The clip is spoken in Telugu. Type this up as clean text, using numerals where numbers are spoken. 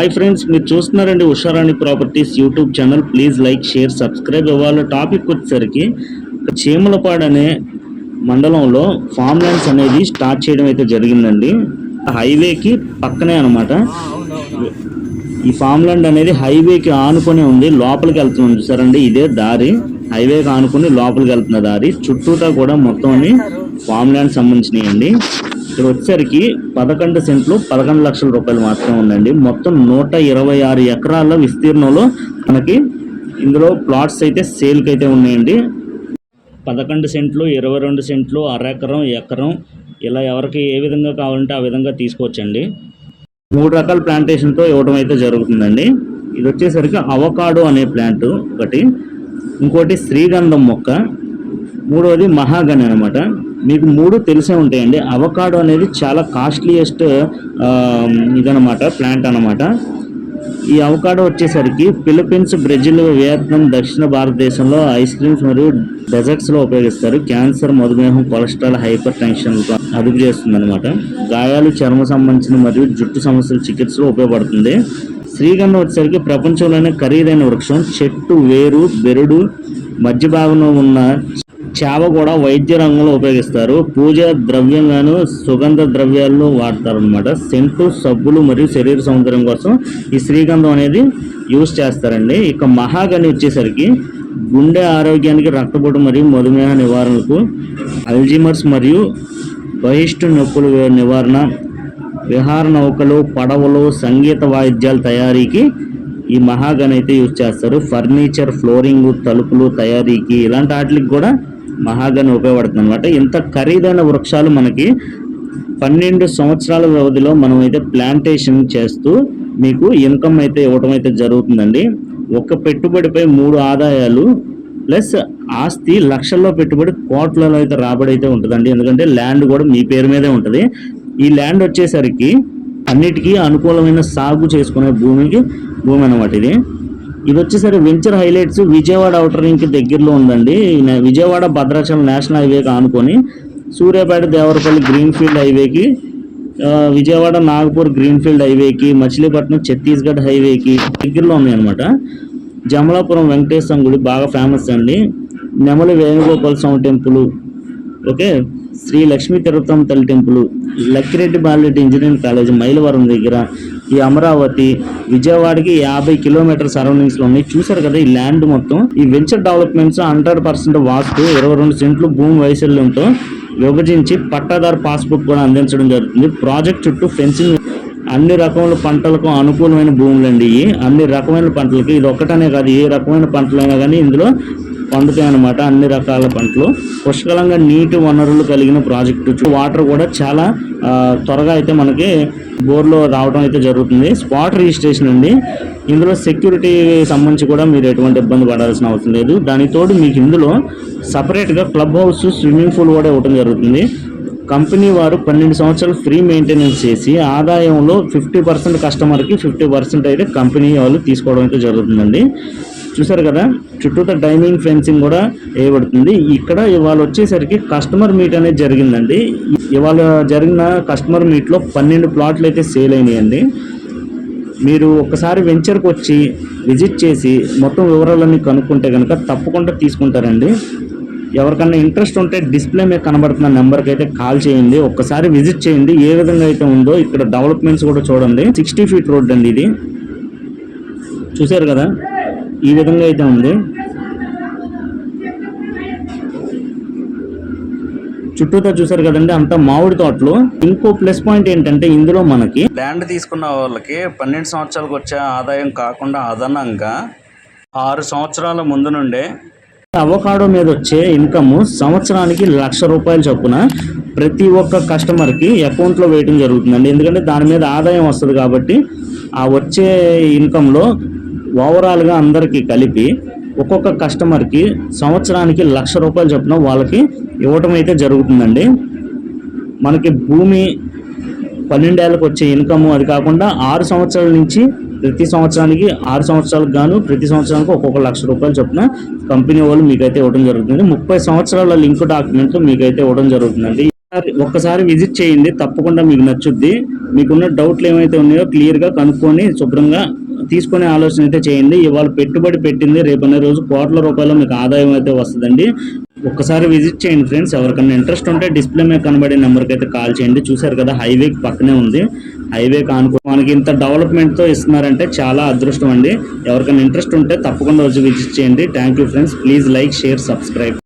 హాయ్ ఫ్రెండ్స్, మీరు చూస్తున్నారండి Usharani properties YouTube channel. Please like, share, subscribe. ఇవాళ టాపిక్ వచ్చేసరికి చీమలపాడు అనే మండలంలో ఫామ్ ల్యాండ్స్ అనేది స్టార్ట్ చేయడం అయితే జరిగిందండి. హైవేకి పక్కనే అనమాట. ఈ ఫామ్ ల్యాండ్ అనేది హైవేకి ఆనుకొని ఉంది. లోపలికి వెళ్తున్నాం చూసారండి, ఇదే దారి. హైవేకి ఆనుకొని లోపలికి వెళ్తున్న దారి. చుట్టూతా కూడా మొత్తం ఫామ్ ల్యాండ్ సంబంధించినవి. ఇక్కడ వచ్చేసరికి 11 సెంట్లు 11 లక్షల రూపాయలు మాత్రమే ఉందండి. మొత్తం 126 ఎకరాల విస్తీర్ణంలో మనకి ఇందులో ప్లాట్స్ అయితే సేల్కి అయితే ఉన్నాయండి. 11 సెంట్లు, 22 సెంట్లు, అరెకరం, ఎకరం, ఇలా ఎవరికి ఏ విధంగా కావాలంటే ఆ విధంగా తీసుకోవచ్చండి. 3 రకాల ప్లాంటేషన్తో ఇవ్వడం అయితే జరుగుతుందండి. ఇది వచ్చేసరికి అవకాడో అనే ప్లాంట్ ఒకటి, ఇంకోటి శ్రీగంధం మొక్క, మూడవది మహాగని అనమాట. మీకు 3 తెలిసే ఉంటాయండి. అవకాడో అనేది చాలా కాస్ట్లీయెస్ట్ ఇదనమాట, ప్లాంట్ అనమాట. ఈ అవకాడో వచ్చేసరికి ఫిలిప్పీన్స్, బ్రెజిల్, వియత్నాం, దక్షిణ భారతదేశంలో ఐస్ క్రీమ్స్ మరియు డెజర్ట్స్లో ఉపయోగిస్తారు. క్యాన్సర్, మధుమేహం, కొలెస్ట్రాల్, హైపర్ టెన్షన్ అదుపు చేస్తుంది అనమాట. గాయాలు, చర్మ సంబంధించిన మరియు జుట్టు సమస్యల చికిత్సలో ఉపయోగపడుతుంది. శ్రీగంధం వచ్చేసరికి ప్రపంచంలోనే ఖరీదైన వృక్షం. చెట్టు వేరు, బెరడు మధ్య భాగంలో ఉన్న చావ కూడా వైద్య రంగంలో ఉపయోగిస్తారు. పూజ ద్రవ్యంగాను, సుగంధ ద్రవ్యాలను వాడతారు అనమాట. సెంటు, సబ్బులు మరియు శరీర సౌందర్యం కోసం ఈ శ్రీగంధం అనేది యూజ్ చేస్తారండి. ఇక మహాగని వచ్చేసరికి గుండె ఆరోగ్యానికి, రక్తపోటు మరియు మధుమేహ నివారణకు, అల్జీమర్స్ మరియు బహిష్టు నొప్పుల నివారణ, విహార నౌకలు, పడవలు, సంగీత వాయిద్యాల తయారీకి ఈ మహాగని అయితే యూజ్ చేస్తారు. ఫర్నిచర్, ఫ్లోరింగ్, తలుపులు తయారీకి, ఇలాంటి వాటికి కూడా మహాగని ఉపయోగపడుతుంది అనమాట. ఇంత ఖరీదైన వృక్షాలు మనకి 12 సంవత్సరాల వ్యవధిలో మనం అయితే ప్లాంటేషన్ చేస్తూ మీకు ఇన్కమ్ అయితే ఇవ్వడం అయితే జరుగుతుందండి. ఒక పెట్టుబడిపై 3 ఆదాయాలు ప్లస్ ఆస్తి లక్షల్లో పెట్టుబడి కోట్లలో అయితే రాబడి అయితే ఉంటుందండి. ఎందుకంటే ల్యాండ్ కూడా మీ పేరు మీదే ఉంటుంది. ఈ ల్యాండ్ వచ్చేసరికి అన్నిటికీ అనుకూలమైన సాగు చేసుకునే భూమి అనమాట. ఇది వచ్చేసరికి venture highlights Vijayawada outer ring దగ్గరలో ఉందండి. విజయవాడ భద్రాచలం నేషనల్ హైవేకి ఆనుకొని సూర్యాపేట దేవరపల్లి గ్రీన్ఫీల్డ్ హైవేకి, విజయవాడ నాగపూర్ గ్రీన్ఫీల్డ్ హైవేకి, మచిలీపట్నం ఛత్తీస్గఢ్ హైవేకి దగ్గరలో ఉన్నాయన్నమాట. జమలాపురం వెంకటేశ్వర గుడి బాగా ఫేమస్ అండి. నెమలి వేణుగోపాల స్వామి టెంపుల్, ఓకే, శ్రీ లక్ష్మీ తిరుపతమ్మ తల్లి temple, Lakkireddy Bala Reddy engineering college Mylavaram దగ్గర, ఈ అమరావతి, విజయవాడకి 50 కిలోమీటర్ సరౌండింగ్స్ లో ఉన్నాయి. చూసారు కదా ఈ ల్యాండ్ మొత్తం. ఈ వెంచర్ డెవలప్మెంట్స్ 100% వాస్తు, 22 సెంట్లు భూమి వైశాల్యంతో విభజించి పట్టాదారు పాస్బుక్ కూడా అందించడం జరుగుతుంది. ప్రాజెక్ట్ చుట్టూ ఫెన్సింగ్, అన్ని రకముల పంటలకు అనుకూలమైన భూములండి. అన్ని రకమైన పంటలకి, ఇది ఒక్కటనే కాదు, ఏ రకమైన పంటలైనా కానీ ఇందులో పండుతాయి అనమాట. అన్ని రకాల పంటలు, పుష్కలంగా నీటి వనరులు కలిగిన ప్రాజెక్టు. వాటర్ కూడా చాలా త్వరగా అయితే మనకి బోర్లో రావడం అయితే జరుగుతుంది. స్పాట్ రిజిస్ట్రేషన్ అండి. ఇందులో సెక్యూరిటీ సంబంధించి కూడా మీరు ఎటువంటి ఇబ్బంది పడాల్సిన అవసరం లేదు. దానికి తోడు మీకు ఇందులో సపరేట్గా క్లబ్ హౌస్, స్విమ్మింగ్ పూల్ కూడా ఇవ్వడం జరుగుతుంది. కంపెనీ వారు 12 సంవత్సరాలు ఫ్రీ మెయింటెనెన్స్ చేసి ఆదాయంలో 50% కస్టమర్కి, 50% అయితే కంపెనీ వాళ్ళు తీసుకోవడం అయితే జరుగుతుందండి. చూసారు కదా, చుట్టూతో డైమింగ్ ఫెన్సింగ్ కూడా వేయబడుతుంది. ఇక్కడ ఇవాళ వచ్చేసరికి కస్టమర్ మీట్ అనేది జరిగిందండి. ఇవాళ జరిగిన కస్టమర్ మీట్లో 12 ప్లాట్లు అయితే సేల్ అయినాయండి. మీరు ఒకసారి వెంచర్కి వచ్చి విజిట్ చేసి మొత్తం వివరాలన్నీ కనుక్కుంటే కనుక తప్పకుండా తీసుకుంటారండి. ఎవరికన్నా ఇంట్రెస్ట్ ఉంటే డిస్ప్లే మీద కనబడుతున్న నెంబర్కి అయితే కాల్ చేయండి. ఒక్కసారి విజిట్ చేయండి ఏ విధంగా అయితే ఉందో. ఇక్కడ డెవలప్మెంట్స్ కూడా చూడండి. 60 ఫీట్ రోడ్ అండి ఇది. చూసారు కదా, ఈ విధంగా అయితే ఉంది. చుట్టూతో చూసారు కదండి, అంతా మామిడి తోటలు. ఇంకో ప్లస్ పాయింట్ ఏంటంటే ఇందులో మనకి ల్యాండ్ తీసుకున్న వాళ్ళకి 12 సంవత్సరాలకు వచ్చే ఆదాయం కాకుండా అదనంగా 6 సంవత్సరాల ముందు నుండే అవకాడో మీద వచ్చే ఇన్కమ్ సంవత్సరానికి 1,00,000 రూపాయలు చొప్పున ప్రతి ఒక్క కస్టమర్కి అకౌంట్లో వేయడం జరుగుతుందండి. ఎందుకంటే దాని మీద ఆదాయం వస్తుంది కాబట్టి ఆ వచ్చే ఇన్కంలో ఓవరాల్గా అందరికీ కలిపి ఒక్కొక్క కస్టమర్కి సంవత్సరానికి 1,00,000 రూపాయలు చొప్పున వాళ్ళకి ఇవ్వటం అయితే జరుగుతుందండి. మనకి భూమి 12 ఏళ్ళకి వచ్చే ఇన్కమ్, అది కాకుండా 6 సంవత్సరాల నుంచి ప్రతి సంవత్సరానికి 6 సంవత్సరాలకు గాను ప్రతి సంవత్సరానికి ఒక్కొక్క 1,00,000 రూపాయలు చొప్పున కంపెనీ వాళ్ళు మీకైతే ఇవ్వడం జరుగుతుంది. 30 సంవత్సరాల లింక్ డాక్యుమెంట్ మీకైతే ఇవ్వడం జరుగుతుందండి. ఒక్కసారి విజిట్ చేయండి, తప్పకుండా మీకు నచ్చుద్ది. మీకున్న డౌట్లు ఏమైతే ఉన్నాయో క్లియర్గా కనుక్కొని శుభ్రంగా తీసుకునే ఆలోచన అయితే చేయండి. ఇవాళ పెట్టుబడి పెట్టింది రేపనే రోజు కోట్ల రూపాయలు మీకు ఆదాయం అయితే వస్తుందండి. ఒక్కసారి విజిట్ చేయండి ఫ్రెండ్స్. ఎవరికైనా ఇంట్రెస్ట్ ఉంటే డిస్ప్లే మీద కనబడే నెంబర్కి అయితే కాల్ చేయండి. చూశారు కదా, హైవేకి పక్కనే ఉంది. హైవే కానుకో మనకి ఇంత డెవలప్మెంట్తో ఇస్తున్నారంటే చాలా అదృష్టం అండి. ఎవరికైనా ఇంట్రెస్ట్ ఉంటే తప్పకుండా వచ్చి విజిట్ చేయండి. Thank you friends. Please like, share, subscribe.